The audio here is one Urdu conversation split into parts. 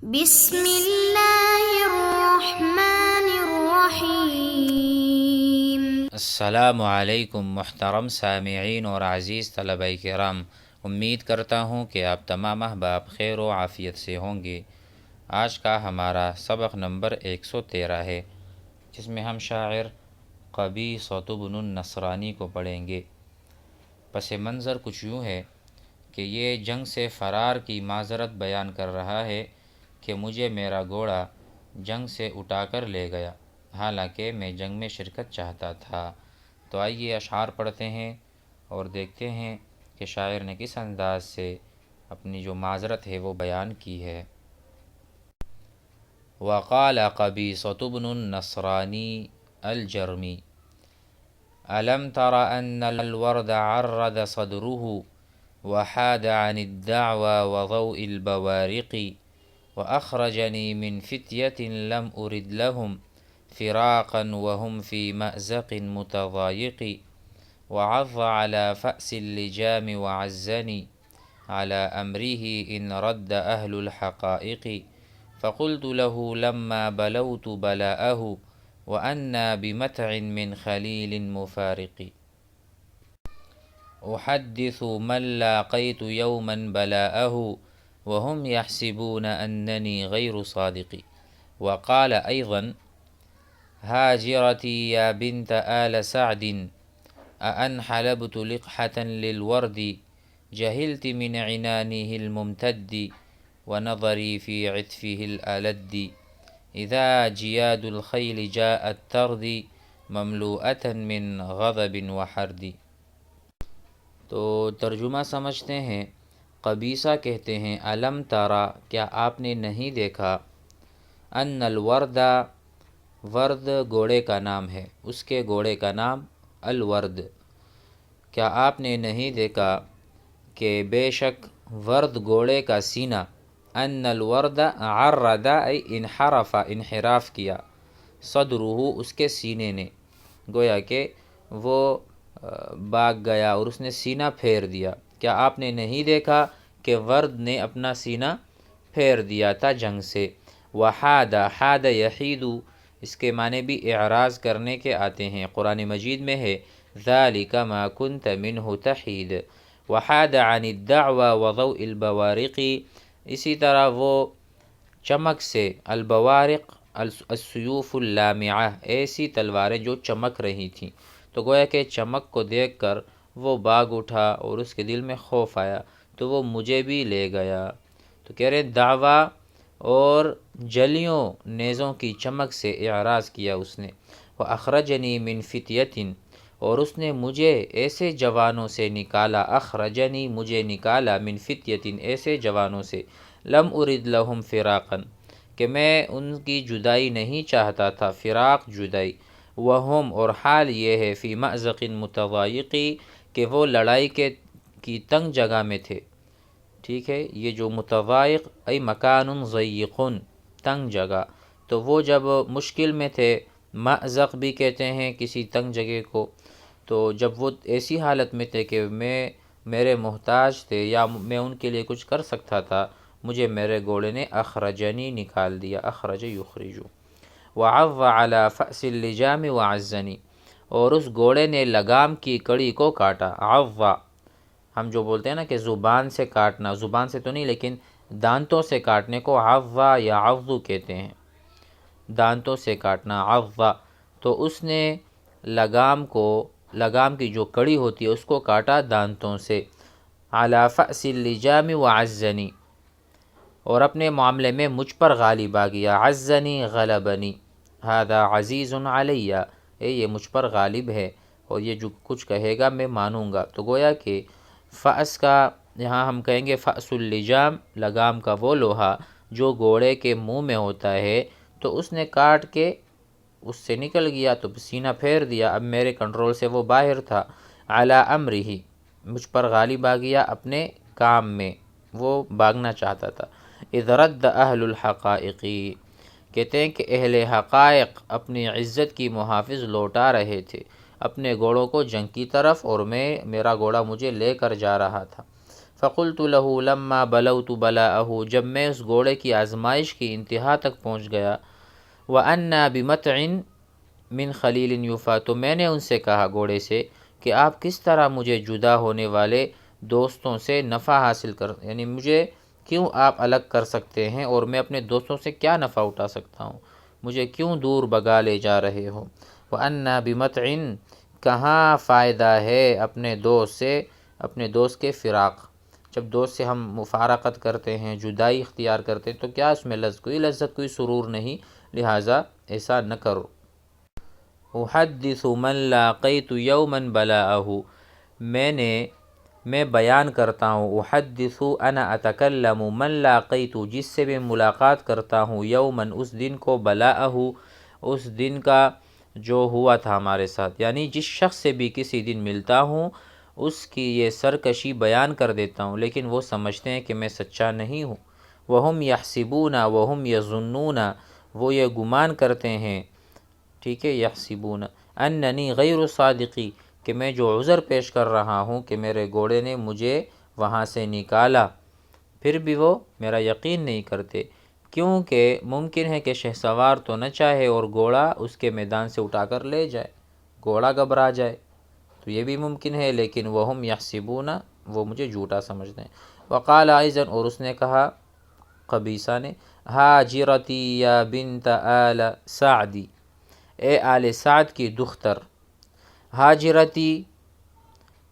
بسم اللہ الرحمن الرحیم۔ السلام علیکم محترم سامعین اور عزیز طلبہ کرام، امید کرتا ہوں کہ آپ تمام احباب خیر و عافیت سے ہوں گے۔ آج کا ہمارا سبق نمبر 113 ہے، جس میں ہم شاعر قبیصۃ بن النصرانی کو پڑھیں گے۔ پس منظر کچھ یوں ہے کہ یہ جنگ سے فرار کی معذرت بیان کر رہا ہے کہ مجھے میرا گھوڑا جنگ سے اٹھا کر لے گیا، حالانکہ میں جنگ میں شرکت چاہتا تھا۔ تو آئیے اشعار پڑھتے ہیں اور دیکھتے ہیں کہ شاعر نے کس انداز سے اپنی جو معذرت ہے وہ بیان کی ہے۔ وقال قبیصۃ بن النصرانی الجرمی ألم تر أن الورد عرض صدره وحاد عن الدعوى وضوء البوارق وأخرجني من فتية لم أرد لهم فراقا وهم في مأزق متضايق وعض على فأس اللجام وعزني على أمره إن رد أهل الحقائق فقلت له لما بلوت بلاءه وأنا بمتع من خليل مفارق أحدث من لاقيت يوما بلاءه وهم يحسبون أنني غير صادق وقال أيضا هاجرتي يا بنت آل سعد أأن حلبت لقحة للورد جهلت من عنانه الممتد ونظري في عطفه الألد إذا جياد الخيل جاءت ترضي مملوءة من غضب وحرد۔ تو ترجمہ سمجھتے ہیں۔ قبیصہ کہتے ہیں علم تارا، کیا آپ نے نہیں دیکھا، ان الورد، ورد گھوڑے کا نام ہے، اس کے گھوڑے کا نام الورد، کیا آپ نے نہیں دیکھا کہ بے شک ورد گھوڑے کا سینہ، ان الورد عرض ای انحرف، انحراف کیا، صدرہ اس کے سینے نے، گویا کہ وہ بھاگ گیا اور اس نے سینہ پھیر دیا۔ کیا آپ نے نہیں دیکھا کہ ورد نے اپنا سینہ پھیر دیا تھا جنگ سے۔ وحاد، حاد یحید، اس کے معنی بھی اعراض کرنے کے آتے ہیں، قرآن مجید میں ہے ذالک ما کنت منہ تحید۔ وحاد عن الدعوى وضوء البوارق، اسی طرح وہ چمک سے، البوارق السیوف اللامعہ، ایسی تلواریں جو چمک رہی تھیں، تو گویا کہ چمک کو دیکھ کر وہ بھاگ اٹھا اور اس کے دل میں خوف آیا تو وہ مجھے بھی لے گیا۔ تو کہہ رہے دعویٰ اور جلیوں نیزوں کی چمک سے اعراض کیا اس نے۔ وَأَخْرَجَنِي مِنْ فِتْيَةٍ، اور اس نے مجھے ایسے جوانوں سے نکالا، اخرجنی مجھے نکالا، من فتیۃ ایسے جوانوں سے، لم ارد لہم فراقا کہ میں ان کی جدائی نہیں چاہتا تھا، فراق جدائی، وہم اور حال یہ ہے، فی مأزق متضایق کہ وہ لڑائی کی تنگ جگہ میں تھے۔ ٹھیک ہے، یہ جو متضایق ای مکان ضیق، تنگ جگہ، تو وہ جب مشکل میں تھے، مأزق بھی کہتے ہیں کسی تنگ جگہ کو، تو جب وہ ایسی حالت میں تھے کہ میرے محتاج تھے یا میں ان کے لیے کچھ کر سکتا تھا، مجھے میرے گھوڑے نے اخرجنی نکال دیا، اخرج یخرج۔ وعض علی فأس اللجام وعزنی، اور اس گھوڑے نے لگام کی کڑی کو کاٹا۔ عض، ہم جو بولتے ہیں نا کہ زبان سے کاٹنا، زبان سے تو نہیں لیکن دانتوں سے کاٹنے کو عض یا عض کہتے ہیں، دانتوں سے کاٹنا عض۔ تو اس نے لگام کی جو کڑی ہوتی ہے اس کو کاٹا دانتوں سے۔ علی فأس اللجام وعزنی، اور اپنے معاملے میں مجھ پر غالب آ گیا، عزنی غلبنی، ھذا عزیز علی، یہ مجھ پر غالب ہے اور یہ جو کچھ کہے گا میں مانوں گا۔ تو گویا کہ فأس کا یہاں ہم کہیں گے فأس اللجام، لگام کا وہ لوہا جو گھوڑے کے منہ میں ہوتا ہے، تو اس نے کاٹ کے اس سے نکل گیا تو سینہ پھیر دیا، اب میرے کنٹرول سے وہ باہر تھا۔ علی امرہ، مجھ پر غالب آ گیا اپنے کام میں، وہ بھاگنا چاہتا تھا۔ اذ رد اہل الحقائق، کہتے ہیں کہ اہل حقائق اپنی عزت کی محافظ لوٹا رہے تھے اپنے گھوڑوں کو جنگ کی طرف، اور میرا گھوڑا مجھے لے کر جا رہا تھا۔ فقلت له لما بلوت بلاءه، جب میں اس گھوڑے کی آزمائش کی انتہا تک پہنچ گیا، وأنا بمتع من خلیل یوفا، تو میں نے ان سے کہا گھوڑے سے کہ آپ کس طرح مجھے جدا ہونے والے دوستوں سے نفع حاصل یعنی مجھے کیوں آپ الگ کر سکتے ہیں اور میں اپنے دوستوں سے کیا نفع اٹھا سکتا ہوں، مجھے کیوں دور بگا لے جا رہے ہو۔ وأنا بمتع، کہاں فائدہ ہے اپنے دوست سے، اپنے دوست کے فراق، جب دوست سے ہم مفارقت کرتے ہیں، جدائی اختیار کرتے ہیں، تو کیا اس میں لذت کوئی سرور نہیں، لہٰذا ایسا نہ کرو۔ احدث من لاقیت یوما بلاءہ، میں بیان کرتا ہوں، احدث انا اتکلم من لاقیت، جس سے میں ملاقات کرتا ہوں، یوما اس دن کو، بلاءہ اس دن کا جو ہوا تھا ہمارے ساتھ، یعنی جس شخص سے بھی کسی دن ملتا ہوں اس کی یہ سرکشی بیان کر دیتا ہوں، لیکن وہ سمجھتے ہیں کہ میں سچا نہیں ہوں۔ وہم یحسبون وہم یظنون، وہ یہ گمان کرتے ہیں، ٹھیک ہے، یحسبون اننی غیر صادقی، کہ میں جو عذر پیش کر رہا ہوں کہ میرے گھوڑے نے مجھے وہاں سے نکالا، پھر بھی وہ میرا یقین نہیں کرتے، کیونکہ ممکن ہے کہ شہسوار تو نہ چاہے اور گھوڑا اس کے میدان سے اٹھا کر لے جائے، گھوڑا گھبرا جائے، تو یہ بھی ممکن ہے، لیکن وہم یحسبون، وہ مجھے جھوٹا سمجھتے ہیں۔ وقال ایضا، اور اس نے کہا قبیصہ نے، ہاجرتی یا بنت آل سعدی، اے آل سعد کی دختر۔ ہاجرتی،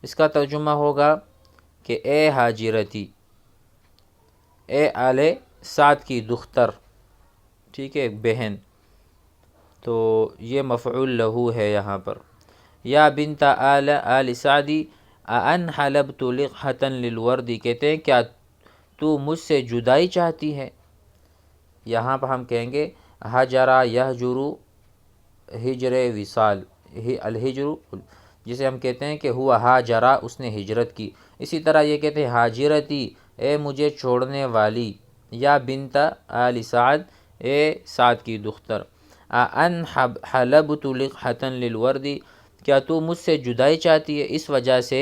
اس کا ترجمہ ہوگا کہ اے ہاجرتی، اے آل سعد کی دختر، ٹھیک ہے، بہن، تو یہ مفعول لہو ہے یہاں پر۔ یا بنت آل سعدی ان حلبت لقحة للورد، کہتے ہیں کیا تو مجھ سے جدائی چاہتی ہے، یہاں پر ہم کہیں گے ہجرا یہجرو، ہجر وصال، الہجر، جسے ہم کہتے ہیں کہ ہوا ہاجرا، اس نے ہجرت کی، اسی طرح یہ کہتے ہیں ہاجرتی، اے مجھے چھوڑنے والی، یا بنت آل سعد، اے سعد کی دختر، ان حلبت لقحة للورد، کیا تو مجھ سے جدائی چاہتی ہے اس وجہ سے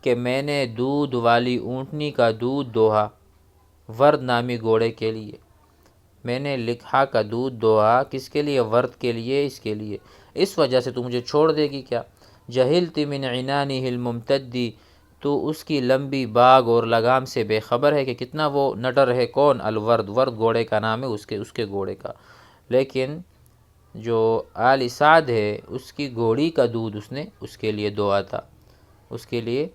کہ میں نے دودھ والی اونٹنی کا دودھ دوہا، ورد نامی گھوڑے کے لیے، میں نے لقحہ کا دودھ دوہا، کس کے لیے، ورد کے لیے، اس کے لیے، اس وجہ سے تو مجھے چھوڑ دے گی کیا۔ جہلت من عنانہ الممتد، تو اس کی لمبی باگ اور لگام سے بے خبر ہے کہ کتنا وہ نڈر ہے، کون، الورد، ورد گھوڑے کا نام ہے، اس کے گھوڑے کا، لیکن جو آل سعد ہے اس کی گھوڑی کا دودھ اس نے اس کے لیے دوہا تھا، اس کے لیے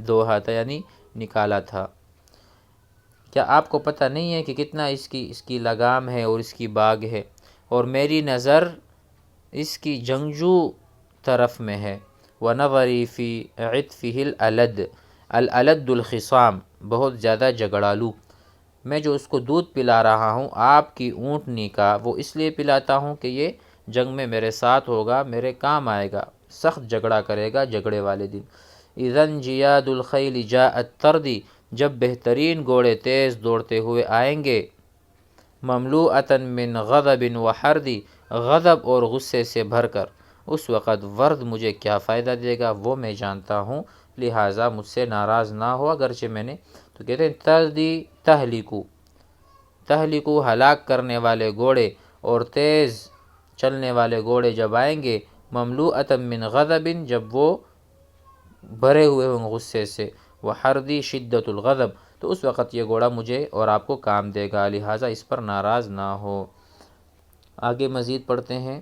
دوہا تھا، یعنی نکالا تھا۔ کیا آپ کو پتہ نہیں ہے کہ کتنا اس کی لگام ہے اور اس کی باگ ہے، اور میری نظر اس کی جنگجو طرف میں ہے۔ وَنَظَرِي فِي عِطْفِهِ الْأَلَدُّ الْخِصَامِ، بہت زیادہ جھگڑالو، میں جو اس کو دودھ پلا رہا ہوں آپ کی اونٹنی کا، وہ اس لیے پلاتا ہوں کہ یہ جنگ میں میرے ساتھ ہوگا، میرے کام آئے گا، سخت جھگڑا کرے گا جھگڑے والے دن۔ اِذًا جِيَادُ الْخَيْلِ جَاءَتْ تَرْدِي، جب بہترین گھوڑے تیز دوڑتے ہوئے آئیں گے، مملوءۃ من غضب وحرد، غضب اور غصے سے بھر کر، اس وقت ورد مجھے کیا فائدہ دے گا وہ میں جانتا ہوں، لہٰذا مجھ سے ناراض نہ ہو، اگرچہ میں نے، تو کہتے ہیں تردی تہلکو، ہلاک کرنے والے گھوڑے اور تیز چلنے والے گھوڑے جب آئیں گے، مملوءۃ من غضب، جب وہ بھرے ہوئے ہوں غصے سے، وحردی شدت الغضب، تو اس وقت یہ گھوڑا مجھے اور آپ کو کام دے گا، لہٰذا اس پر ناراض نہ ہو۔ آگے مزید پڑھتے ہیں۔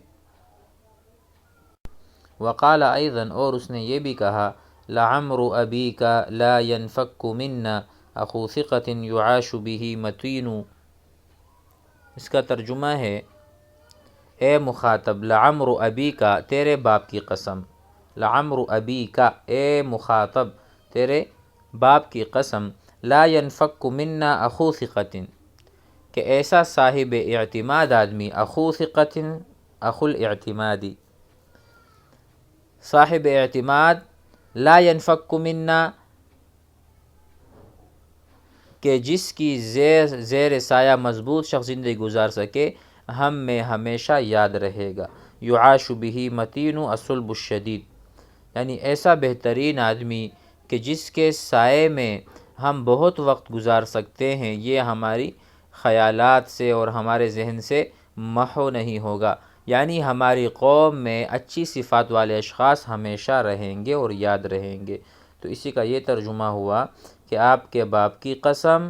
وقال ایضا، اور اس نے یہ بھی کہا، لعمر ابیک لا ينفک منا اخو ثقۃ یعاش بہ متین، اس کا ترجمہ ہے، اے مخاطب، لعمر ابیک، تیرے باپ کی قسم، لعمر ابیک، اے مخاطب، تیرے باپ کی قسم، لا ينفک منا اخو ثقۃ، کہ ایسا صاحب اعتماد آدمی، اخو ثقۃ، اخو الاعتمادی، صاحب اعتماد، لا ينفک منا، کہ جس کی زیر سایہ مضبوط شخص زندگی گزار سکے، ہم میں ہمیشہ یاد رہے گا۔ یعاش بہ متین الصلب الشدید، یعنی ایسا بہترین آدمی کہ جس کے سائے میں ہم بہت وقت گزار سکتے ہیں، یہ ہماری خیالات سے اور ہمارے ذہن سے محو نہیں ہوگا، یعنی ہماری قوم میں اچھی صفات والے اشخاص ہمیشہ رہیں گے اور یاد رہیں گے۔ تو اسی کا یہ ترجمہ ہوا کہ آپ کے باپ کی قسم،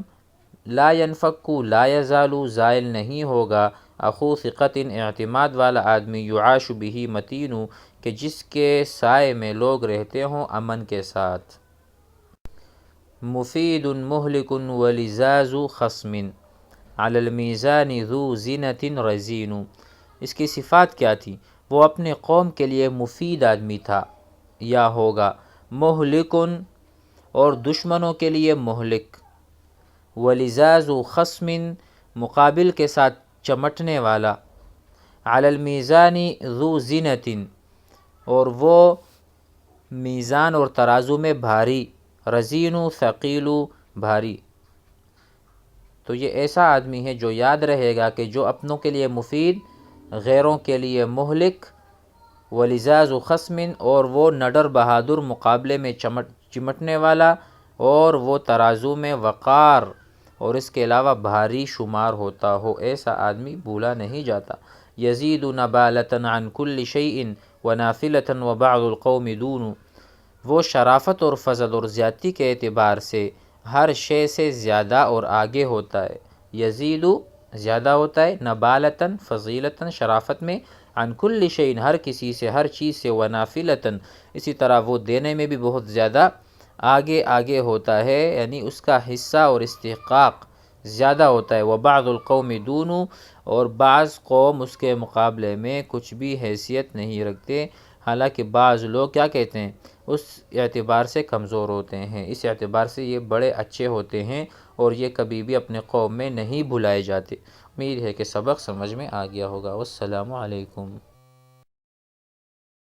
لا ینفکو لا یزالو، زائل نہیں ہوگا، اخو ثقت اعتماد والا آدمی، یعاش بہ متینو، کہ جس کے سائے میں لوگ رہتے ہوں امن کے ساتھ۔ مفید مہلک ولزاز خصم علی المیزان ذو زینۃ رزین، اس کی صفات کیا تھی؟ وہ اپنے قوم کے لیے مفید آدمی تھا یا ہوگا، مہلکن اور دشمنوں کے لیے مہلک، ولزاز خصم مقابل کے ساتھ چمٹنے والا، علی المیزان ذو زینۃ اور وہ میزان اور ترازو میں بھاری، رزین ثقیل بھاری۔ تو یہ ایسا آدمی ہے جو یاد رہے گا کہ جو اپنوں کے لیے مفید، غیروں کے لیے مہلک، ولزاز خصم اور وہ نڈر بہادر مقابلے میں چمٹنے والا، اور وہ ترازو میں وقار اور اس کے علاوہ بھاری شمار ہوتا ہو، ایسا آدمی بھولا نہیں جاتا۔ یزید نبالۃ عن کل شیء ونافلۃ وبعض القوم دون، وہ شرافت اور فضل اور زیادتی کے اعتبار سے ہر شے سے زیادہ اور آگے ہوتا ہے۔ یزید زیادہ ہوتا ہے، نبالۃ فضیلۃ شرافت میں، عن کل شیء ہر کسی سے، ہر چیز سے، ونافلۃ اسی طرح وہ دینے میں بھی بہت زیادہ آگے ہوتا ہے، یعنی اس کا حصہ اور استحقاق زیادہ ہوتا ہے۔ وبعض القوم دون، اور بعض قوم اس کے مقابلے میں کچھ بھی حیثیت نہیں رکھتے، حالانکہ بعض لوگ کیا کہتے ہیں، اس اعتبار سے کمزور ہوتے ہیں، اس اعتبار سے یہ بڑے اچھے ہوتے ہیں اور یہ کبھی بھی اپنے قوم میں نہیں بھلائے جاتے۔ امید ہے کہ سبق سمجھ میں آ گیا ہوگا۔ والسلام علیکم۔